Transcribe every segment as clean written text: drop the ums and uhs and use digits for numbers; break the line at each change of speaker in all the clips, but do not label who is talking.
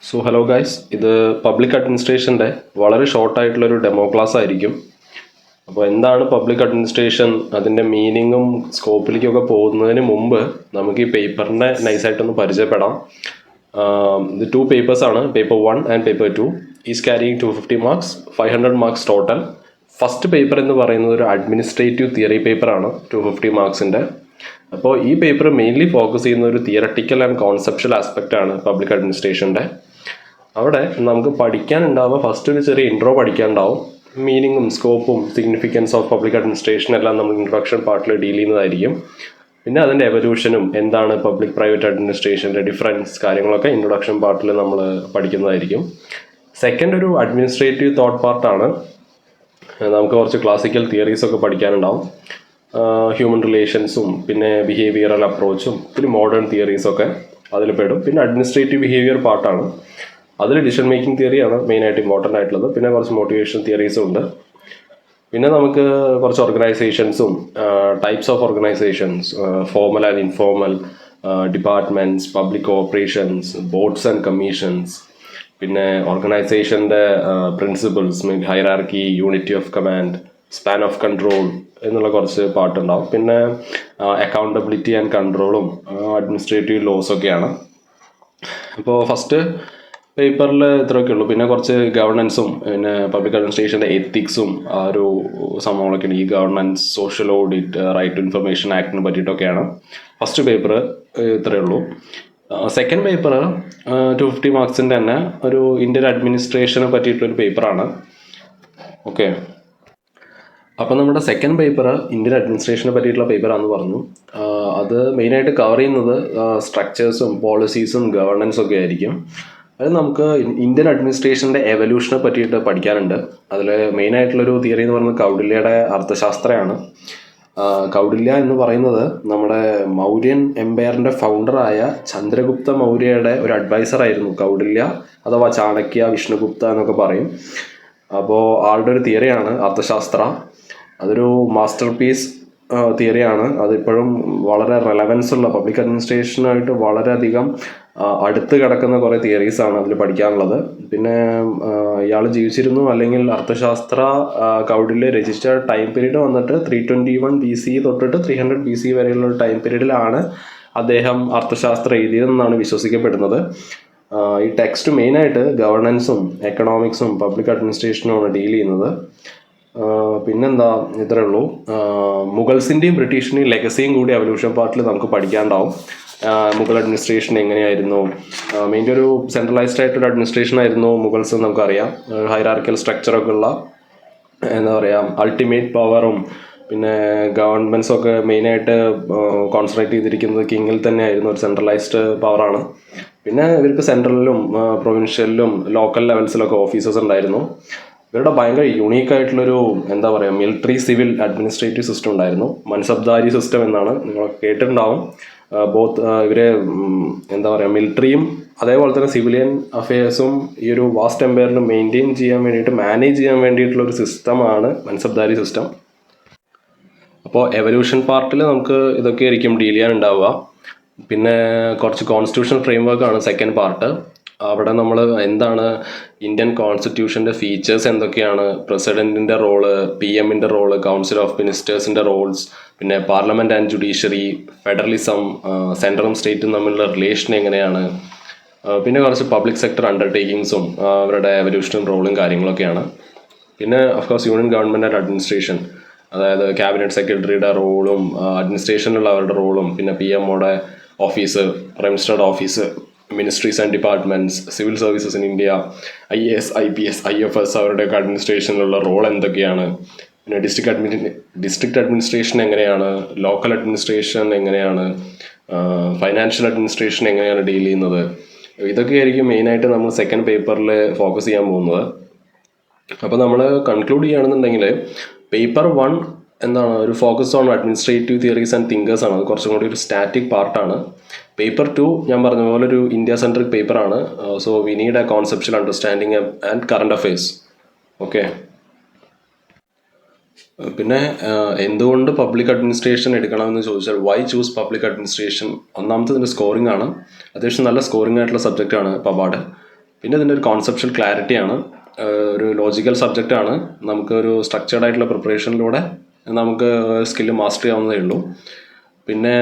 So hello guys, ഇത് public അഡ്മിനിസ്ട്രേഷൻ്റെ വളരെ ഷോർട്ടായിട്ടുള്ളൊരു demo class ആയിരിക്കും. അപ്പോൾ എന്താണ് പബ്ലിക് അഡ്മിനിസ്ട്രേഷൻ, അതിൻ്റെ മീനിങ്ങും സ്കോപ്പിലേക്കൊക്കെ പോകുന്നതിന് മുമ്പ് നമുക്ക് ഈ പേപ്പറിനെ നൈസായിട്ടൊന്ന് പരിചയപ്പെടാം. ഇത് 2 പേപ്പേഴ്സാണ്, paper 1 and paper 2. Is carrying 250 marks, 500 marks total. First paper എന്ന് പറയുന്നത് ഒരു അഡ്മിനിസ്ട്രേറ്റീവ് തിയറി പേപ്പറാണ്, 250 മാർക്സിൻ്റെ. അപ്പോൾ ഈ പേപ്പർ മെയിൻലി ഫോക്കസ് ചെയ്യുന്ന ഒരു തിയറട്ടിക്കൽ ആൻഡ് കോൺസെപ്ഷ്യൽ ആസ്പെക്റ്റ് ആണ് പബ്ലിക് അഡ്മിനിസ്ട്രേഷൻ്റെ. അവിടെ നമുക്ക് പഠിക്കാനുണ്ടാവുക ഫസ്റ്റ് ഒരു ചെറിയ ഇൻട്രോ പഠിക്കാനുണ്ടാവും. മീനിങ്ങും സ്കോപ്പും സിഗ്നിഫിക്കൻസ് ഓഫ് പബ്ലിക് അഡ്മിനിസ്ട്രേഷൻ എല്ലാം നമ്മൾ ഇൻട്രൊഡക്ഷൻ പാർട്ടിൽ ഡീൽ ചെയ്യുന്നതായിരിക്കും. പിന്നെ അതിൻ്റെ എവല്യൂഷനും എന്താണ് പബ്ലിക് പ്രൈവറ്റ് അഡ്മിനിസ്ട്രേഷൻ്റെ ഡിഫറൻസ് കാര്യങ്ങളൊക്കെ ഇൻട്രൊഡക്ഷൻ പാർട്ടിൽ നമ്മൾ പഠിക്കുന്നതായിരിക്കും. സെക്കൻഡ് ഒരു അഡ്മിനിസ്ട്രേറ്റീവ് തോട്ട് പാർട്ടാണ്. നമുക്ക് കുറച്ച് ക്ലാസിക്കൽ തിയറീസ് ഒക്കെ പഠിക്കാനുണ്ടാവും. ഹ്യൂമൻ റിലേഷൻസും പിന്നെ ബിഹേവിയറൽ അപ്രോച്ചും പിന്നെ മോഡേൺ തിയറീസൊക്കെ അതിൽ പെടും. പിന്നെ അഡ്മിനിസ്ട്രേറ്റീവ് ബിഹേവിയർ പാർട്ടാണ്. അതിൽ ഡിസിഷൻ മേക്കിംഗ് തിയറിയാണ് മെയിനായിട്ട് ഇമ്പോർട്ടൻ്റ് ആയിട്ടുള്ളത്. പിന്നെ കുറച്ച് മോട്ടിവേഷൻ തിയറീസും ഉണ്ട്. പിന്നെ നമുക്ക് കുറച്ച് ഓർഗനൈസേഷൻസും types of organisations, formal and informal, departments, public operations, boards and commissions, പിന്നെ ഓർഗനൈസേഷൻ്റെ principles, mean hierarchy, unity of command, span of control എന്നുള്ള കുറച്ച് പാർട്ടുണ്ടാവും. പിന്നെ അക്കൗണ്ടബിലിറ്റി ആൻഡ് കൺട്രോളും അഡ്മിനിസ്ട്രേറ്റീവ് ലോസൊക്കെയാണ്. അപ്പോൾ ഫസ്റ്റ് പേപ്പറിൽ ഇത്രയൊക്കെ ഉള്ളൂ. പിന്നെ കുറച്ച് ഗവർണൻസും പിന്നെ പബ്ലിക് അഡ്മിനിസ്ട്രേഷൻ്റെ എത്തിക്സും ആ ഒരു സംഭവങ്ങളൊക്കെയാണ്. ഈ governance, social audit, right to information ആക്ടിനെ പറ്റിയിട്ടൊക്കെയാണ് ഫസ്റ്റ് പേപ്പർ. ഇത്രയേ ഉള്ളൂ. സെക്കൻഡ് പേപ്പർ 250 മാർക്സിൻ്റെ തന്നെ ഒരു ഇന്ത്യൻ അഡ്മിനിസ്ട്രേഷനെ പറ്റിയിട്ടുള്ളൊരു പേപ്പറാണ്. ഓക്കെ, അപ്പം നമ്മുടെ സെക്കൻഡ് പേപ്പർ ഇന്ത്യൻ അഡ്മിനിസ്ട്രേഷനെ പറ്റിയിട്ടുള്ള പേപ്പറാണെന്ന് പറഞ്ഞു. അത് മെയിനായിട്ട് കവർ ചെയ്യുന്നത് സ്ട്രക്ചേഴ്സും പോളിസീസും ഗവർണൻസും ഒക്കെ ആയിരിക്കും. അത് നമുക്ക് ഇന്ത്യൻ അഡ്മിനിസ്ട്രേഷൻ്റെ എവല്യൂഷനെ പറ്റിയിട്ട് പഠിക്കാനുണ്ട്. അതിൽ മെയിനായിട്ടുള്ളൊരു തിയറി എന്ന് പറയുന്നത് കൗടില്യയുടെ അർത്ഥശാസ്ത്രമാണ്. കൗടില്യ എന്ന് പറയുന്നത് നമ്മുടെ മൗര്യൻ എംപയറിൻ്റെ ഫൗണ്ടറായ ചന്ദ്രഗുപ്ത മൗര്യയുടെ ഒരു അഡ്വൈസറായിരുന്നു കൗടില്യ, അഥവാ ചാണക്യ, വിഷ്ണുഗുപ്ത എന്നൊക്കെ പറയും. അപ്പോൾ ആളുടെ ഒരു തിയറിയാണ് അർത്ഥശാസ്ത്ര. അതൊരു മാസ്റ്റർ പീസ് തിയറിയാണ്. അതിപ്പോഴും വളരെ റെലവൻസ് ഉള്ള, പബ്ലിക് അഡ്മിനിസ്ട്രേഷനായിട്ട് വളരെയധികം അടുത്ത് കിടക്കുന്ന കുറേ തിയറീസാണ് അതിൽ പഠിക്കാനുള്ളത്. പിന്നെ ഇയാൾ ജീവിച്ചിരുന്നു, അല്ലെങ്കിൽ അർത്ഥശാസ്ത്ര കൗടില്യ രചിച്ച ടൈം പീരീഡ് വന്നിട്ട് 321 BC തൊട്ടിട്ട് 300 BC വരെയുള്ള ടൈം പീരീഡിലാണ് അദ്ദേഹം അർത്ഥശാസ്ത്രം എഴുതിയതെന്നാണ് വിശ്വസിക്കപ്പെടുന്നത്. ഈ ടെക്സ്റ്റ് മെയിനായിട്ട് ഗവർണൻസും എക്കണോമിക്സും പബ്ലിക് അഡ്മിനിസ്ട്രേഷനുമാണ് ഡീൽ ചെയ്യുന്നത്. പിന്നെന്താ, ഇത്രയേ ഉള്ളൂ. മുഗൾസിൻ്റെയും ബ്രിട്ടീഷിൻ്റെയും ലെഗസിയും കൂടി എവല്യൂഷൻ പാർട്ടിൽ നമുക്ക് പഠിക്കാനുണ്ടാവും. മുഗൾ അഡ്മിനിസ്ട്രേഷൻ എങ്ങനെയായിരുന്നു, മെയിൻ്റെ ഒരു സെൻട്രലൈസ്ഡ് ആയിട്ടൊരു അഡ്മിനിസ്ട്രേഷൻ ആയിരുന്നു മുഗൾസ് നമുക്കറിയാം. ഹൈറാർക്കിയൽ സ്ട്രക്ചറൊക്കെ ഉള്ള, എന്താ പറയുക, അൾട്ടിമേറ്റ് പവറും പിന്നെ ഗവൺമെൻറ്റ്സൊക്കെ മെയിനായിട്ട് കോൺസെൻട്രേറ്റ് ചെയ്തിരിക്കുന്നത് കിങ്ങിൽ തന്നെ ആയിരുന്നു. ഒരു സെൻട്രലൈസ്ഡ് പവറാണ്. പിന്നെ ഇവർക്ക് സെൻട്രലിലും പ്രൊവിൻഷ്യലിലും ലോക്കൽ ലെവൽസിലൊക്കെ ഓഫീസേഴ്സ് ഉണ്ടായിരുന്നു. ഇവരുടെ ഭയങ്കര യുണീക്കായിട്ടുള്ളൊരു, എന്താ പറയുക, മിലിറ്ററി സിവിൽ അഡ്മിനിസ്ട്രേറ്റീവ് സിസ്റ്റം ഉണ്ടായിരുന്നു. മൻസബ്ദാരി സിസ്റ്റം എന്നാണ് നിങ്ങൾ കേട്ടിട്ടുണ്ടാവും. ബോത്ത് ഇവർ, എന്താ പറയുക, മിലിറ്ററിയും അതേപോലെ തന്നെ സിവിലിയൻ അഫയേഴ്സും ഈ ഒരു വാസ്റ്റ് എംപയറിൽ മെയിൻറ്റെയിൻ ചെയ്യാൻ വേണ്ടിയിട്ട്, മാനേജ് ചെയ്യാൻ വേണ്ടിയിട്ടുള്ളൊരു സിസ്റ്റമാണ് മൻസബ്ദാരി സിസ്റ്റം. അപ്പോൾ എവല്യൂഷൻ പാർട്ടിൽ നമുക്ക് ഇതൊക്കെ ആയിരിക്കും ഡീൽ ചെയ്യാനുണ്ടാവുക. പിന്നെ കുറച്ച് കോൺസ്റ്റിറ്റ്യൂഷൻ ഫ്രെയിംവർക്കാണ് സെക്കൻഡ് പാർട്ട്. അവിടെ നമ്മൾ എന്താണ് ഇന്ത്യൻ കോൺസ്റ്റിറ്റ്യൂഷൻ്റെ ഫീച്ചേഴ്സ് എന്തൊക്കെയാണ്, പ്രസിഡൻറ്റിൻ്റെ റോള്, PM-ൻ്റെ റോള്, കൗൺസിൽ ഓഫ് മിനിസ്റ്റേഴ്സിൻ്റെ റോൾസ്, പിന്നെ പാർലമെൻറ്റ് ആൻഡ് ജുഡീഷ്യറി, ഫെഡറലിസം, സെൻട്രലും സ്റ്റേറ്റും തമ്മിലുള്ള റിലേഷൻ എങ്ങനെയാണ്, പിന്നെ കുറച്ച് പബ്ലിക് സെക്ടർ അണ്ടർടേക്കിങ്സും അവരുടെ എവല്യൂഷനും റോളും കാര്യങ്ങളൊക്കെയാണ്. പിന്നെ of course union government and administration, അതായത് ക്യാബിനറ്റ് സെക്രട്ടറിയുടെ റോളും അഡ്മിനിസ്ട്രേഷനിലുള്ള അവരുടെ റോളും, പിന്നെ PM-യുടെ ഓഫീസ്, പ്രൈം മിനിസ്റ്ററുടെ office, ministries and departments, civil services in India, IAS, IPS, IFS അവരുടെയൊക്കെ അഡ്മിനിസ്ട്രേഷനിലുള്ള റോൾ എന്തൊക്കെയാണ്, പിന്നെ ഡിസ്ട്രിക്ട് അഡ്മിനിസ്ട്രേഷൻ എങ്ങനെയാണ്, ലോക്കൽ അഡ്മിനിസ്ട്രേഷൻ എങ്ങനെയാണ്, ഫൈനാൻഷ്യൽ അഡ്മിനിസ്ട്രേഷൻ എങ്ങനെയാണ് ഡീൽ ചെയ്യുന്നത്. ഇതൊക്കെയായിരിക്കും മെയിനായിട്ട് നമ്മൾ സെക്കൻഡ് പേപ്പറിൽ ഫോക്കസ് ചെയ്യാൻ പോകുന്നത്. അപ്പോൾ നമ്മൾ കൺക്ലൂഡ് ചെയ്യുകയാണെന്നുണ്ടെങ്കിൽ പേപ്പർ 1 എന്താണ്, ഒരു focus on administrative theories and thinkers ആണ്. അത് കുറച്ചും കൂടി ഒരു സ്റ്റാറ്റിക് പാർട്ടാണ്. പേപ്പർ 2 ഞാൻ പറഞ്ഞ പോലെ ഒരു ഇന്ത്യ സെൻട്രിക് പേപ്പറാണ്. So we need A conceptual understanding and current affairs. Okay, പിന്നെ എന്തുകൊണ്ട് പബ്ലിക് അഡ്മിനിസ്ട്രേഷൻ എടുക്കണമെന്ന് ചോദിച്ചാൽ, വൈ ചൂസ് പബ്ലിക് അഡ്മിനിസ്ട്രേഷൻ? ഒന്നാമത്തെ ഇതിൻ്റെ സ്കോറിംഗ് ആണ്. അത്യാവശ്യം നല്ല സ്കോറിംഗ് ആയിട്ടുള്ള സബ്ജക്റ്റാണ് പബാഡ്. പിന്നെ ഇതിൻ്റെ ഒരു കോൺസെപ്ഷ്യൽ ക്ലാരിറ്റിയാണ്, ഒരു ലോജിക്കൽ സബ്ജക്റ്റാണ്. നമുക്കൊരു സ്ട്രക്ചേർഡ് ആയിട്ടുള്ള പ്രിപ്പറേഷനിലൂടെ നമുക്ക് സ്കില്ല് മാസ്റ്റർ ചെയ്യാവുന്നതേ ഉള്ളൂ. പിന്നെ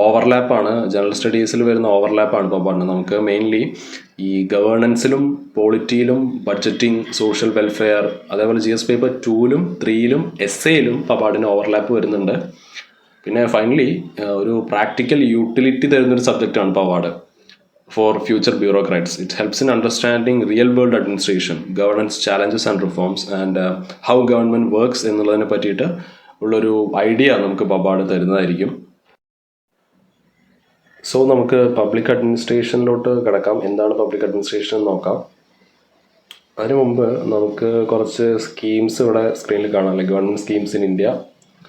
ഓവർലാപ്പാണ്, ജനറൽ സ്റ്റഡീസിൽ വരുന്ന ഓവർലാപ്പാണ് ഇപ്പോൾ പറഞ്ഞത്. നമുക്ക് മെയിൻലി ഈ ഗവേണൻസിലും പോളിറ്റിയിലും ബഡ്ജറ്റിംഗ്, സോഷ്യൽ വെൽഫെയർ, അതേപോലെ GS പേപ്പർ 2-ലും 3-ലും എസ്സേയിലും പബാഡിന് ഓവർലാപ്പ് വരുന്നുണ്ട്. പിന്നെ ഫൈനലി ഒരു പ്രാക്ടിക്കൽ യൂട്ടിലിറ്റി തരുന്നൊരു സബ്ജക്റ്റാണ് പബാഡ് for future bureaucrats. It helps in understanding real-world administration, governance challenges and reforms, and how government works എന്നുള്ളതിനെ പറ്റിയിട്ട് ഉള്ളൊരു ഐഡിയ നമുക്ക് പബാഡ് തരുന്നതായിരിക്കും. സോ നമുക്ക് പബ്ലിക് അഡ്മിനിസ്ട്രേഷനിലോട്ട് കിടക്കാം. എന്താണ് പബ്ലിക് അഡ്മിനിസ്ട്രേഷൻ എന്ന് നോക്കാം. അതിനു മുമ്പ് നമുക്ക് കുറച്ച് സ്കീംസ് ഇവിടെ സ്ക്രീനിൽ കാണാം, അല്ലെ government schemes in India.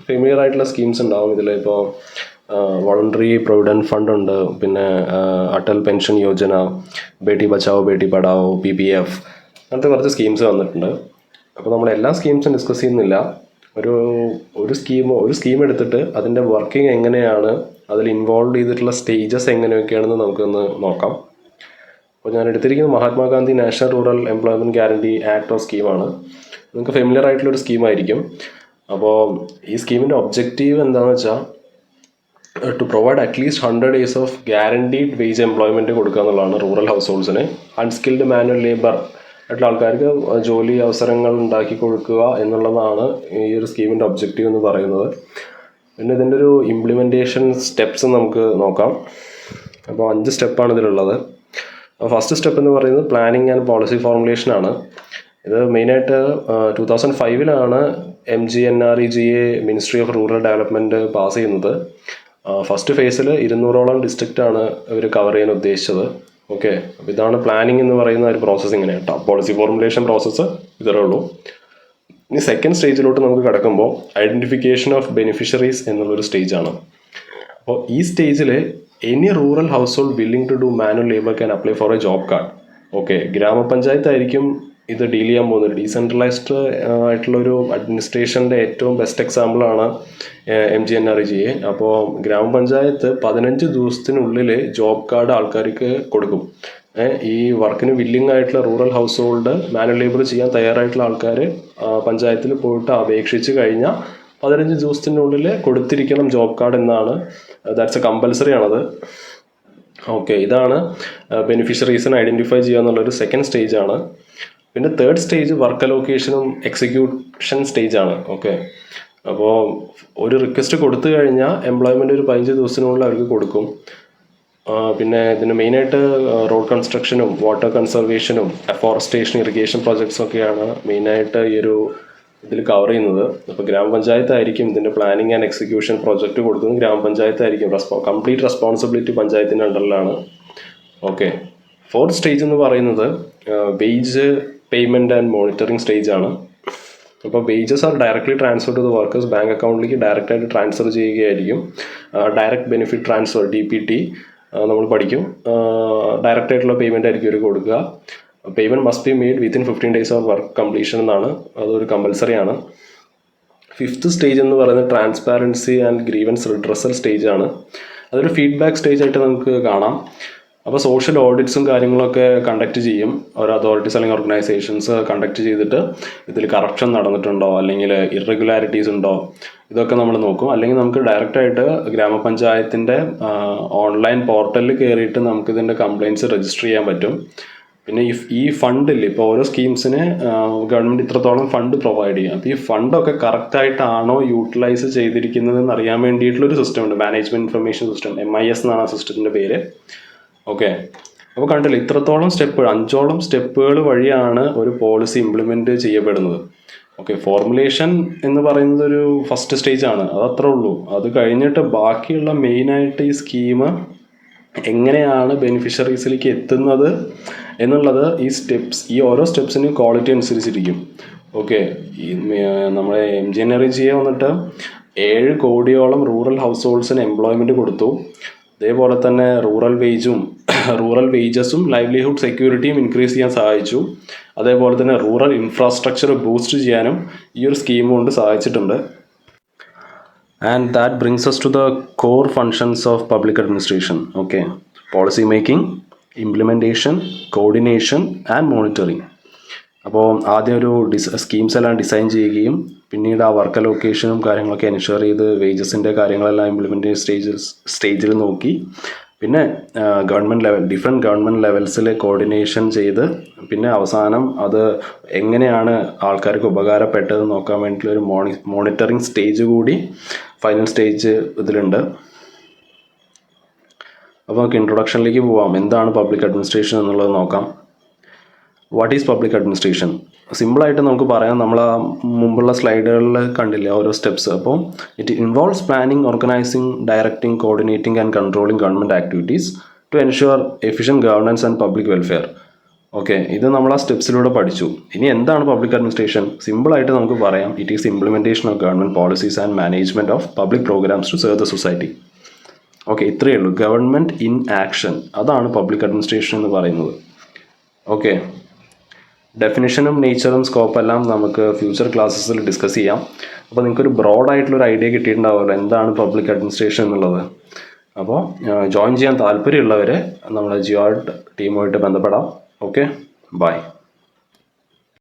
Familiar ആയിട്ടുള്ള സ്കീംസ് ഉണ്ടാവും ഇതിൽ. ഇപ്പോൾ വോളണ്ടറി പ്രൊവിഡൻറ്റ് ഫണ്ട് ഉണ്ട്, പിന്നെ അടൽ പെൻഷൻ യോജന, ബേട്ടി ബച്ചാവോ ബേട്ടി പഠാവോ, PPF, അങ്ങനത്തെ കുറച്ച് സ്കീംസ് വന്നിട്ടുണ്ട്. അപ്പോൾ നമ്മൾ എല്ലാ സ്കീംസും ഡിസ്കസ് ചെയ്യുന്നില്ല. ഒരു സ്കീം എടുത്തിട്ട് അതിൻ്റെ വർക്കിംഗ് എങ്ങനെയാണ്, അതിൽ ഇൻവോൾവ് ചെയ്തിട്ടുള്ള സ്റ്റേജസ് എങ്ങനെയൊക്കെയാണെന്ന് നമുക്കൊന്ന് നോക്കാം. അപ്പോൾ ഞാൻ എടുത്തിരിക്കുന്നത് Mahatma Gandhi national rural employment guarantee act of സ്കീമാണ്. നിങ്ങൾക്ക് ഫെമിലിയർ ആയിട്ടുള്ളൊരു സ്കീമായിരിക്കും. അപ്പോൾ ഈ സ്കീമിൻ്റെ ഒബ്ജക്റ്റീവ് എന്താണെന്ന് വെച്ചാൽ to provide at least 100 days of guaranteed wage employment കൊടുക്കുക എന്നുള്ളതാണ് റൂറൽ ഹൗസ് ഹോൾഡ്സിന്. അൺസ്കിൽഡ് മാനുവൽ ലേബർ ആയിട്ടുള്ള ആൾക്കാർക്ക് ജോലി അവസരങ്ങൾ ഉണ്ടാക്കി കൊടുക്കുക എന്നുള്ളതാണ് ഈ ഒരു സ്കീമിൻ്റെ ഒബ്ജക്റ്റീവ് എന്ന് പറയുന്നത്. പിന്നെ ഇതിൻ്റെ ഒരു ഇംപ്ലിമെൻറ്റേഷൻ സ്റ്റെപ്സ് നമുക്ക് നോക്കാം. അപ്പോൾ 5 സ്റ്റെപ്പാണ് ഇതിലുള്ളത്. ഫസ്റ്റ് സ്റ്റെപ്പ് എന്ന് പറയുന്നത് പ്ലാനിങ് ആൻഡ് പോളിസി ഫോർമുലേഷനാണ്. ഇത് മെയിനായിട്ട് 2005-ലാണ് MGNREGA ministry of rural development pass ചെയ്യുന്നത്. ഫസ്റ്റ് ഫേസിൽ 200ഓളം ഡിസ്ട്രിക്റ്റാണ് ഇവർ കവർ ചെയ്യാൻ ഉദ്ദേശിച്ചത്. ഓക്കെ, അപ്പോൾ ഇതാണ് പ്ലാനിങ് എന്ന് പറയുന്ന ഒരു പ്രോസസ്സ്. ഇങ്ങനെ കേട്ടോ, പോളിസി ഫോർമുലേഷൻ പ്രോസസ്സ് ഇതേ ഉള്ളൂ. ഇനി സെക്കൻഡ് സ്റ്റേജിലോട്ട് നമുക്ക് കിടക്കുമ്പോൾ ഐഡൻറ്റിഫിക്കേഷൻ ഓഫ് ബെനിഫിഷ്യറീസ് എന്നുള്ളൊരു സ്റ്റേജാണ്. അപ്പോൾ ഈ സ്റ്റേജിൽ any rural household willing to do manual labour can apply for a job card. Okay, ഗ്രാമപഞ്ചായത്തായിരിക്കും ഇത് ഡീൽ ചെയ്യാൻ പോകുന്നത്. ഡീസെൻട്രലൈസ്ഡ് ആയിട്ടുള്ളൊരു അഡ്മിനിസ്ട്രേഷൻ്റെ ഏറ്റവും ബെസ്റ്റ് എക്സാമ്പിളാണ് MGNREGA. അപ്പോൾ ഗ്രാമപഞ്ചായത്ത് 15 ദിവസത്തിനുള്ളിൽ ജോബ് കാർഡ് ആൾക്കാർക്ക് കൊടുക്കും. ഈ വർക്കിന് വില്ലിംഗ് ആയിട്ടുള്ള rural household manual labour ചെയ്യാൻ തയ്യാറായിട്ടുള്ള ആൾക്കാർ പഞ്ചായത്തിൽ പോയിട്ട് അപേക്ഷിച്ച് കഴിഞ്ഞാൽ 15 ദിവസത്തിനുള്ളിൽ കൊടുത്തിരിക്കണം ജോബ് കാർഡ് എന്നാണ്. ദാറ്റ്സ് എ കമ്പൽസറി ആണത്. ഓക്കെ, ഇതാണ് ബെനിഫിഷ്യറീസിനെ ഐഡൻറ്റിഫൈ ചെയ്യുക എന്നുള്ളൊരു സെക്കൻഡ് സ്റ്റേജാണ്. പിന്നെ തേർഡ് സ്റ്റേജ് വർക്ക് അലോക്കേഷനും എക്സിക്യൂഷൻ സ്റ്റേജാണ്. ഓക്കെ, അപ്പോൾ ഒരു റിക്വസ്റ്റ് കൊടുത്തു കഴിഞ്ഞാൽ എംപ്ലോയ്മെൻറ്റ് ഒരു 15 ദിവസത്തിനുള്ളിൽ അവർക്ക് കൊടുക്കും. പിന്നെ ഇതിന് മെയിനായിട്ട് റോഡ് കൺസ്ട്രക്ഷനും വാട്ടർ കൺസർവേഷനും അഫോറസ്റ്റേഷൻ, ഇറിഗേഷൻ പ്രോജക്ട്സും ഒക്കെയാണ് മെയിനായിട്ട് ഈ ഒരു ഇതിൽ കവർ ചെയ്യുന്നത്. അപ്പോൾ ഗ്രാമപഞ്ചായത്തായിരിക്കും ഇതിൻ്റെ പ്ലാനിങ് ആൻഡ് എക്സിക്യൂഷൻ പ്രോജക്റ്റ് കൊടുക്കുന്നത്. ഗ്രാമപഞ്ചായത്തായിരിക്കും കംപ്ലീറ്റ് റെസ്പോൺസിബിലിറ്റി പഞ്ചായത്തിൻ്റെ അണ്ടറിലാണ്. ഓക്കെ, ഫോർത്ത് സ്റ്റേജ് എന്ന് പറയുന്നത് വേജ് പേയ്മെൻറ്റ് ആൻഡ് മോണിറ്ററിങ് സ്റ്റേജാണ്. അപ്പോൾ wages are directly transfer to the workers. Bank അക്കൗണ്ടിലേക്ക് ഡയറക്റ്റായിട്ട് ട്രാൻസ്ഫർ ചെയ്യുകയായിരിക്കും. ഡയറക്റ്റ് ബെനിഫിറ്റ് ട്രാൻസ്ഫർ DPT നമ്മൾ പഠിക്കും. ഡയറക്റ്റ് ആയിട്ടുള്ള പേയ്മെൻ്റ് ആയിരിക്കും ഇവർ കൊടുക്കുക. Payment must be made within 15 days of work completion എന്നാണ്. അതൊരു കമ്പൽസറി ആണ്. ഫിഫ്ത്ത് സ്റ്റേജ് എന്ന് പറയുന്നത് ട്രാൻസ്പാരൻസി ആൻഡ് ഗ്രീവൻസ് റിഡ്രസൽ സ്റ്റേജാണ്. അതൊരു ഫീഡ്ബാക്ക് സ്റ്റേജ് ആയിട്ട് നമുക്ക് കാണാം. അപ്പോൾ സോഷ്യൽ ഓഡിറ്റ്സും കാര്യങ്ങളൊക്കെ കണ്ടക്ട് ചെയ്യും. ഓരോ അതോറിറ്റീസ് അല്ലെങ്കിൽ ഓർഗനൈസേഷൻസ് കണ്ടക്ട് ചെയ്തിട്ട് ഇതിൽ കറപ്ഷൻ നടന്നിട്ടുണ്ടോ അല്ലെങ്കിൽ ഇറഗുലാരിറ്റീസ് ഉണ്ടോ ഇതൊക്കെ നമ്മൾ നോക്കും. അല്ലെങ്കിൽ നമുക്ക് ഡയറക്റ്റായിട്ട് ഗ്രാമപഞ്ചായത്തിൻ്റെ ഓൺലൈൻ പോർട്ടലിൽ കയറിയിട്ട് നമുക്കിതിൻ്റെ കംപ്ലയിൻറ്റ്സ് രജിസ്റ്റർ ചെയ്യാൻ പറ്റും. പിന്നെ ഈ ഫണ്ടിൽ ഇപ്പോൾ ഓരോ സ്കീംസിന് ഗവൺമെൻറ് ഇത്രത്തോളം ഫണ്ട് പ്രൊവൈഡ് ചെയ്യും. അപ്പോൾ ഈ ഫണ്ടൊക്കെ കറക്റ്റായിട്ടാണോ യൂട്ടിലൈസ് ചെയ്തിരിക്കുന്നതെന്ന് അറിയാൻ വേണ്ടിയിട്ടുള്ളൊരു സിസ്റ്റം ഉണ്ട്, മാനേജ്മെൻറ്റ് ഇൻഫർമേഷൻ സിസ്റ്റം, MIS എന്നാണ് ആ സിസ്റ്റത്തിൻ്റെ പേര്. ഓക്കെ, അപ്പോൾ കണ്ടില്ല, ഇത്രത്തോളം സ്റ്റെപ്പ്, 5ഓളം സ്റ്റെപ്പുകൾ വഴിയാണ് ഒരു പോളിസി ഇംപ്ലിമെൻറ്റ് ചെയ്യപ്പെടുന്നത്. ഓക്കെ, ഫോർമുലേഷൻ എന്ന് പറയുന്നത് ഒരു ഫസ്റ്റ് സ്റ്റേജാണ്, അത് അത്രേ ഉള്ളൂ. അത് കഴിഞ്ഞിട്ട് ബാക്കിയുള്ള മെയിനായിട്ട് ഈ സ്കീം എങ്ങനെയാണ് ബെനിഫിഷ്യറീസിലേക്ക് എത്തുന്നത് എന്നുള്ളത് ഈ ഓരോ സ്റ്റെപ്സിനും ക്വാളിറ്റി അനുസരിച്ചിരിക്കും. ഓക്കെ, നമ്മുടെ MGNREGA വന്നിട്ട് 7 കോടിയോളം റൂറൽ ഹൗസ് ഹോൾഡ്സിന് എംപ്ലോയ്മെൻറ്റ് കൊടുത്തു. അതേപോലെ തന്നെ റൂറൽ വേജസും ലൈവ്ലിഹുഡ് സെക്യൂരിറ്റിയും ഇൻക്രീസ് ചെയ്യാൻ സഹായിച്ചു. അതേപോലെ തന്നെ റൂറൽ ഇൻഫ്രാസ്ട്രക്ചർ ബൂസ്റ്റ് ചെയ്യാനും ഈ ഒരു സ്കീം കൊണ്ട് സഹായിച്ചിട്ടുണ്ട്. And that brings us to the core functions of public administration. Okay, policy making, implementation, coordination and monitoring. അപ്പോൾ ആദ്യം ഒരു സ്കീംസ് എല്ലാം ഡിസൈൻ ചെയ്യുകയും പിന്നീട് ആ വർക്ക് അലോക്കേഷനും കാര്യങ്ങളൊക്കെ എൻഷുർ ചെയ്ത് വേജസിൻ്റെ കാര്യങ്ങളെല്ലാം ഇംപ്ലിമെൻറ്റേഷൻ സ്റ്റേജിൽ നോക്കി പിന്നെ ഗവൺമെൻറ് ലെവൽ ഡിഫറെൻറ്റ് ഗവൺമെൻറ് ലെവൽസിൽ കോർഡിനേഷൻ ചെയ്ത് പിന്നെ അവസാനം അത് എങ്ങനെയാണ് ആൾക്കാർക്ക് ഉപകാരപ്പെട്ടത് നോക്കാൻ വേണ്ടിയിട്ടുള്ളൊരു മോണിറ്ററിങ് സ്റ്റേജ് കൂടി ഫൈനൽ സ്റ്റേജ് ഇതിലുണ്ട്. അപ്പോൾ നമുക്ക് ഇൻട്രൊഡക്ഷനിലേക്ക് പോവാം. എന്താണ് പബ്ലിക് അഡ്മിനിസ്ട്രേഷൻ എന്നുള്ളത് നോക്കാം. What is public administration? സിമ്പിളായിട്ട് നമുക്ക് പറയാം, നമ്മൾ ആ മുമ്പുള്ള സ്ലൈഡുകളിൽ കണ്ടില്ലേ ഓരോ സ്റ്റെപ്സ്. അപ്പോൾ it involves planning, organising, directing, coordinating and controlling government activities to ensure efficient governance and public welfare. Okay, ഇത് നമ്മൾ ആ സ്റ്റെപ്സിലൂടെ പഠിച്ചു. ഇനി എന്താണ് പബ്ലിക് അഡ്മിനിസ്ട്രേഷൻ? സിമ്പിളായിട്ട് നമുക്ക് പറയാം, it is implementation of government policies and management of public programmes to serve the society. Okay, ഇത്രയേ ഉള്ളൂ. ഗവൺമെൻറ് ഇൻ ആക്ഷൻ, അതാണ് പബ്ലിക് അഡ്മിനിസ്ട്രേഷൻ എന്ന് പറയുന്നത്. ഓക്കെ, ഡെഫിനിഷനും നേച്ചറും സ്കോപ്പെല്ലാം നമുക്ക് ഫ്യൂച്ചർ ക്ലാസ്സസിൽ ഡിസ്കസ് ചെയ്യാം. അപ്പോൾ നിങ്ങൾക്കൊരു ബ്രോഡായിട്ടുള്ളൊരു ഐഡിയ കിട്ടിയിട്ടുണ്ടാവുമല്ലോ എന്താണ് പബ്ലിക് അഡ്മിനിസ്ട്രേഷൻ എന്നുള്ളത്. അപ്പോൾ ജോയിൻ ചെയ്യാൻ താല്പര്യമുള്ളവർ നമ്മുടെ ജിയോർട്ട് ടീമുമായിട്ട് ബന്ധപ്പെടാം. Okay, by.